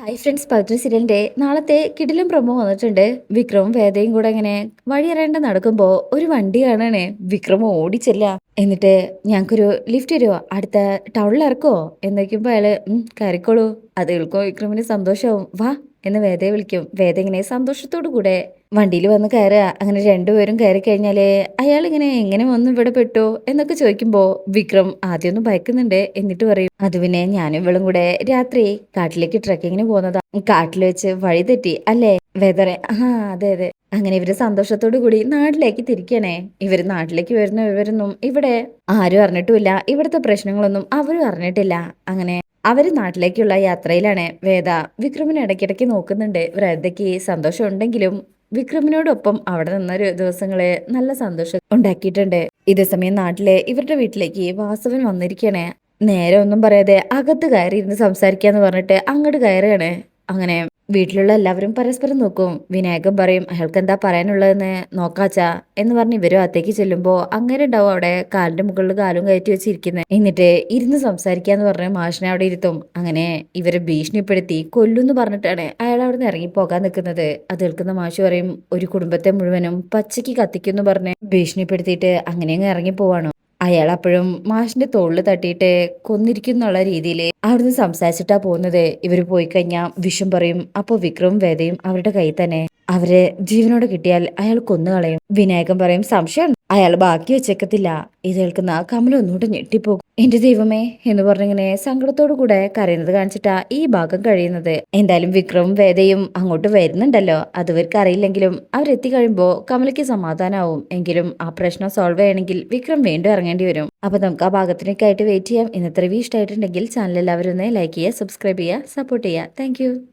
Hi friends, പവിത്ര സീരിയലിന്റെ നാളത്തെ കിടിലം പ്രൊമോ വന്നിട്ടുണ്ട്. വിക്രമും വേദയും കൂടെ ഇങ്ങനെ വഴിയറിയാണ്ട് നടക്കുമ്പോ ഒരു വണ്ടി കാണാണേ. വിക്രം ഓടിച്ചെല്ല. എന്നിട്ട് ഞങ്ങൾക്കൊരു ലിഫ്റ്റ് തരുമോ, അടുത്ത ടൗണിൽ ഇറക്കുമോ എന്നൊക്കെയുമ്പോ അയാള് കയറിക്കോളൂ. അത് കേൾക്കുമ്പോൾ വിക്രമിന് സന്തോഷമാവും. വാ എന്ന് വേദയെ വിളിക്കും. വേദ ഇങ്ങനെ സന്തോഷത്തോടു കൂടെ വണ്ടിയിൽ വന്ന് കയറുക. അങ്ങനെ രണ്ടുപേരും കയറി കഴിഞ്ഞാല് അയാളിങ്ങനെ എങ്ങനെ വന്ന് ഇവിടെ പെട്ടോ എന്നൊക്കെ ചോദിക്കുമ്പോ വിക്രം ആദ്യമൊന്നും ഭയക്കുന്നുണ്ട്. എന്നിട്ട് പറയും, അത് പിന്നെ ഞാനും ഇവളും കൂടെ രാത്രി കാട്ടിലേക്ക് ട്രക്കിങ്ങിന് പോകുന്നതാ. കാട്ടിൽ വെച്ച് വഴി തെറ്റി അല്ലേ വെതറെ? അതെ അതെ. അങ്ങനെ ഇവര് സന്തോഷത്തോടു കൂടി നാട്ടിലേക്ക് തിരിക്കണേ. ഇവര് നാട്ടിലേക്ക് വരുന്ന വിവരൊന്നും ഇവിടെ ആരും അറിഞ്ഞിട്ടുമില്ല. ഇവിടുത്തെ പ്രശ്നങ്ങളൊന്നും അവരും അറിഞ്ഞിട്ടില്ല. അങ്ങനെ അവര് നാട്ടിലേക്കുള്ള യാത്രയിലാണ്. വേദ വിക്രമിനെ ഇടയ്ക്കിടയ്ക്ക് നോക്കുന്നുണ്ട്. വേദയ്ക്ക് സന്തോഷം ഉണ്ടെങ്കിലും വിക്രമിനോടൊപ്പം അവിടെ നിന്നൊരു ദിവസങ്ങള് നല്ല സന്തോഷം ഉണ്ടാക്കിയിട്ടുണ്ട്. ഇതേ സമയം നാട്ടിലെ ഇവരുടെ വീട്ടിലേക്ക് വാസവൻ വന്നിരിക്കണേ. നേരെ ഒന്നും പറയാതെ അകത്ത് കയറി ഇരുന്ന് സംസാരിക്കാന്ന് പറഞ്ഞിട്ട് അങ്ങോട്ട് കയറുകയാണ്. അങ്ങനെ വീട്ടിലുള്ള എല്ലാവരും പരസ്പരം നോക്കും. വിനായകൻ പറയും, അയാൾക്ക് എന്താ പറയാനുള്ളതെന്ന് നോക്കാച്ചാ എന്ന് പറഞ്ഞ് ഇവരും അകത്തേക്ക് ചെല്ലുമ്പോ അങ്ങനെ ഉണ്ടാവും അവിടെ കാലിന്റെ മുകളിൽ കാലും കയറ്റി വെച്ചിരിക്കുന്നത്. എന്നിട്ട് ഇരുന്ന് സംസാരിക്കാന്ന് പറഞ്ഞ് മാഷിനെ അവിടെ ഇരുത്തും. അങ്ങനെ ഇവരെ ഭീഷണിപ്പെടുത്തി കൊല്ലുന്ന് പറഞ്ഞിട്ടാണ് അയാൾ അവിടെ നിന്ന് ഇറങ്ങിപ്പോകാൻ നിൽക്കുന്നത്. അത് കേൾക്കുന്ന മാഷ് പറയും, ഒരു കുടുംബത്തെ മുഴുവനും പച്ചയ്ക്ക് കത്തിക്കുന്നു പറഞ്ഞ് ഭീഷണിപ്പെടുത്തിയിട്ട് അങ്ങനെ അങ്ങ് ഇറങ്ങിപ്പോവാണ്. അയാൾ അപ്പോഴും മാഷിന്റെ തോളിൽ തട്ടിയിട്ട് കൊന്നിരിക്കുന്നുള്ള രീതിയിൽ അവിടുന്ന് സംസാരിച്ചിട്ടാ പോകുന്നത്. ഇവര് പോയി കഴിഞ്ഞാൽ വിഷം പറയും. അപ്പൊ വിക്രവും വേദയും അവരുടെ കയ്യിൽ തന്നെ. അവരെ ജീവനോടെ കിട്ടിയാൽ അയാൾ കൊന്നുകളയും. വിനായകൻ പറയും, സംശയം അയാൾ ബാക്കി വെച്ചേക്കത്തില്ല. ഇത് കേൾക്കുന്ന കമല ഒന്നുകൂടെ ഞെട്ടിപ്പോകും. എന്റെ ദൈവമേ എന്ന് പറഞ്ഞിങ്ങനെ സങ്കടത്തോടു കൂടെ കരയുന്നത് കാണിച്ചിട്ടാ ഈ ഭാഗം കഴിയുന്നത്. എന്തായാലും വിക്രമും വേദയും അങ്ങോട്ട് വരുന്നുണ്ടല്ലോ. അത് ഇവർക്ക് അറിയില്ലെങ്കിലും അവരെത്തി കഴിയുമ്പോ കമലയ്ക്ക് സമാധാനാവും. എങ്കിലും ആ പ്രശ്നം സോൾവ് ചെയ്യണമെങ്കിൽ വിക്രം വീണ്ടും ഇറങ്ങേണ്ടി വരും. അപ്പൊ നമുക്ക് ആ ഭാഗത്തിനൊക്കെ ആയിട്ട് വെയിറ്റ് ചെയ്യാം. ഇന്നത്തെ റിവ്യൂ ഇഷ്ടമായിട്ടുണ്ടെങ്കിൽ ചാനൽ എല്ലാവരും ഒന്ന് ലൈക്ക് ചെയ്യുക, സബ്സ്ക്രൈബ് ചെയ്യുക, സപ്പോർട്ട് ചെയ്യുക. താങ്ക്